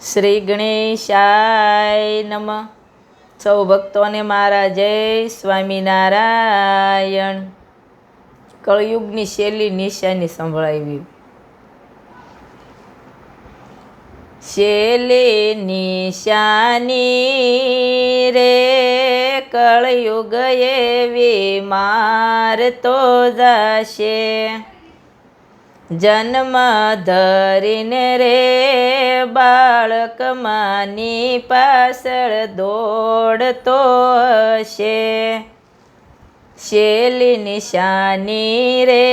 શ્રી ગણેશાય નમઃ. સૌ ભક્તોને મારા જય સ્વામિનારાયણ. કળયુગની શૈલી નિશાની સંભળાવી. શૈલી નિશાની રે કળયુગ એવી માર તો જાશે. જન્મ ધરીને રે બાળક માની પાછળ દોડતો હશે. શૈલી નિશાની રે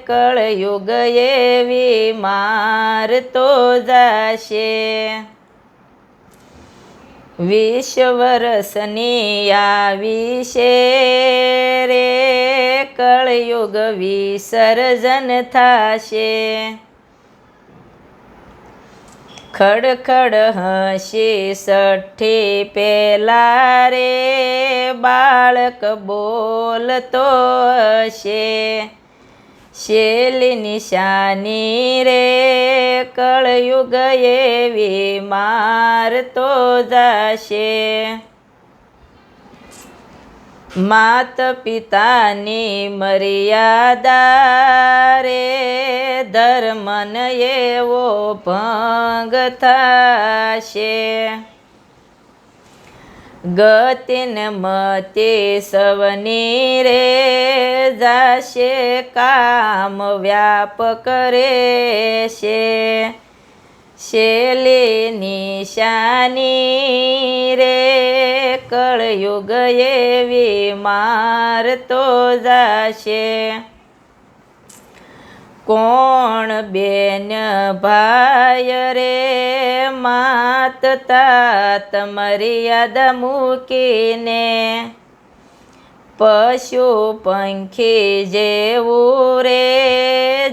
કળયુગ એવી માર તો જાશે. 20 વર્ષની આવી છે રે કળયુગ વિસર્જન થાશે. ખડખડ હસી સઠ્ઠી પેલા રે બાળક બોલતો હશે. શૈલી નિશાની રે કળયુગ એવી માર તો જાશે. માત પિતાની મર્યાદા રે ધર્મન એવો ભંગ થાશે. ગતિન મતે સવની રે જાશે કામ વ્યાપક રહેશે. શૈલી નિશાની રે કળયુગ એવી માર તો જાશે. કોણ બેન ભાઈ રે માત તાત મર્યાદા મૂકીને પશુ પંખી જેવું રે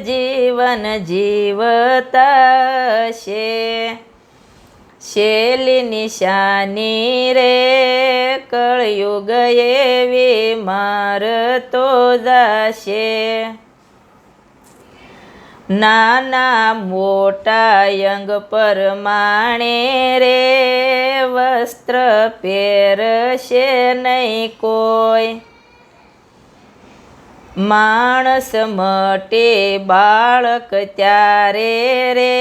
જીવન જીવતા છે. શૈલી નિશાની રે કળયુગ એવી માર તો જાશે. નાના મોટા અંગ પરમાણે રે વસ્ત્ર પહેરશે નહીં કોઈ. માણસ મટે બાળક ત્યારે રે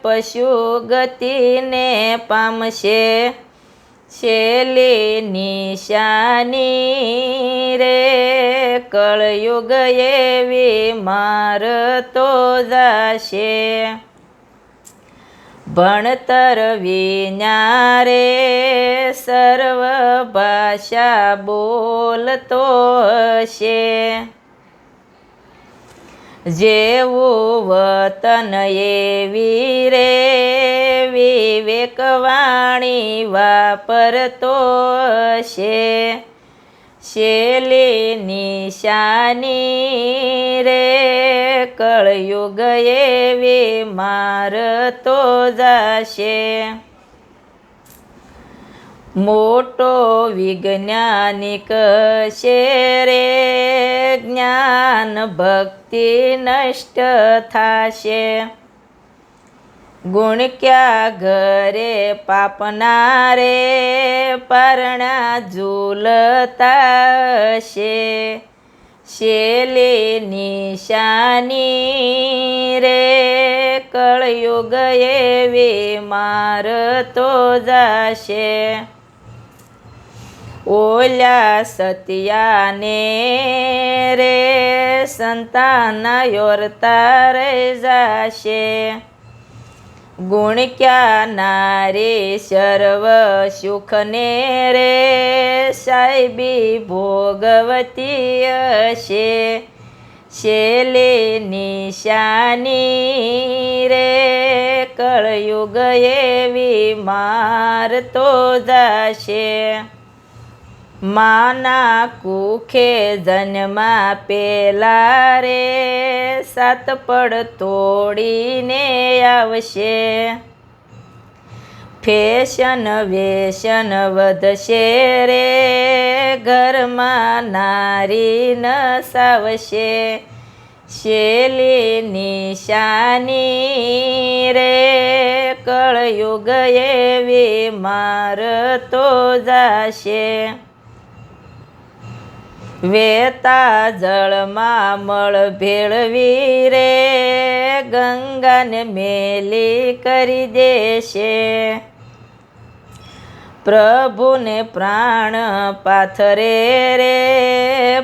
પશુ ગતિને પામશે. શૈલી નિશાની રે કળયુગ એવી માર તો જાશે. ભણતર વિના રે સર્વ ભાષા બોલતો હશે. જેવું વતન એવી રે વિવેકવાણી વાપરતો હશે. શૈલી નિશાની રે કળયુગ એવી માર તો જાશે. મોટો વિજ્ઞાનિક છે રે જ્ઞાન ભક્તિ નષ્ટ થાશે. ગુણ ક્યાં ઘરે પાપના રે પરણા ઝૂલતા હશે. શૈલી નિશાની રે કળયુગ એવી માર તો જાશે. ઓલ્યા સત્યાને રે સંતાન યોરતા રહી જાશે. ગુણ ક્યાં નારી સર્વ સુખને રે સાહેબી ભોગવતી હશે. શૈલી નિશાની રે કળયુગ એવી માર તો જાશે. માના કુખે જન્મા પેલા રે સાત પડ તોડીને આવશે. ફેશન વેશન વધશે રે ઘરમાં નારી નસાવશે. શૈલી નિશાની રે કળયુગ એવી મારતો જાશે વેતા જળમાં મળ ભેળવી રે ગંગાને મેલી કરી દેશે પ્રભુને પ્રાણ પાથરે રે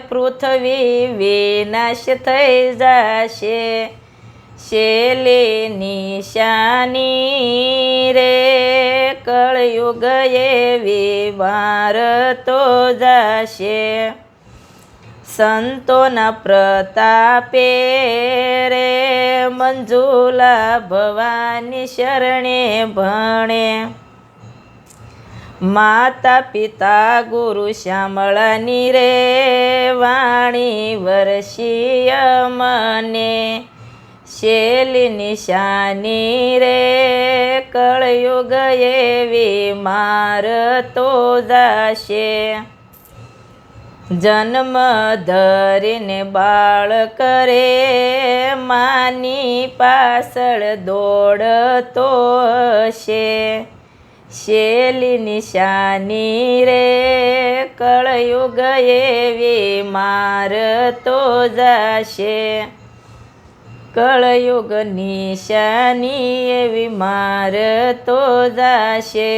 પૃથ્વી વિનાશ થઈ જશે શેલી નિશાની રે કળયુગ એવી વારતો જશે સંતોના પ્રતાપે રે મંજુલા ભવાની શરણે ભણે માતા પિતા ગુરુ શ્યામળાની રે વાણી વર્ષીય મને શેલી નિશાની રે કળયુગ એવી મારતો જાશે જન્મ ધરીને બાળ કરે માની પાછળ દોડતો હશે શેલી નિશાની રે કળયુગ એવી મારતો જાશે કળયુગ નિશાની એવી મારતો જાશે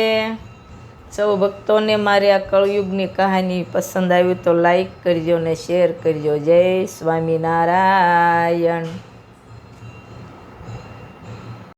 સૌ ભક્તોને મારી આ કળયુગની કહાની પસંદ આવી તો લાઈક કરજો ને શેર કરજો જય સ્વામિનારાયણ